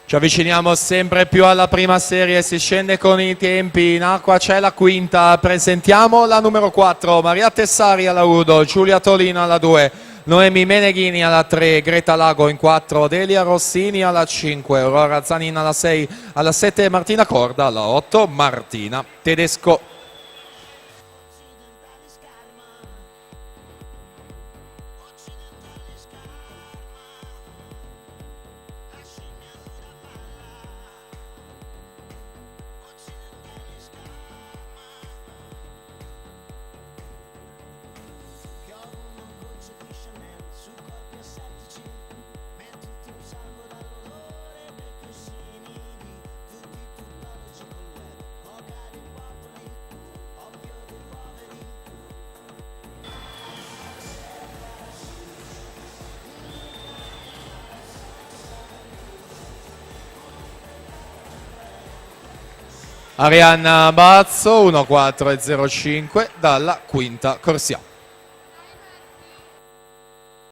Ci avviciniamo sempre più alla prima serie, si scende con i tempi, in acqua c'è la quinta, presentiamo la numero 4, Maria Tessari alla 1, Giulia Tolino alla 2, Noemi Meneghini alla 3, Greta Lago in 4, Delia Rossini alla 5, Aurora Zanin alla 6, alla 7 Martina Corda, alla 8 Martina Tedesco. Arianna Bazzo 1.4.05 dalla quinta corsia.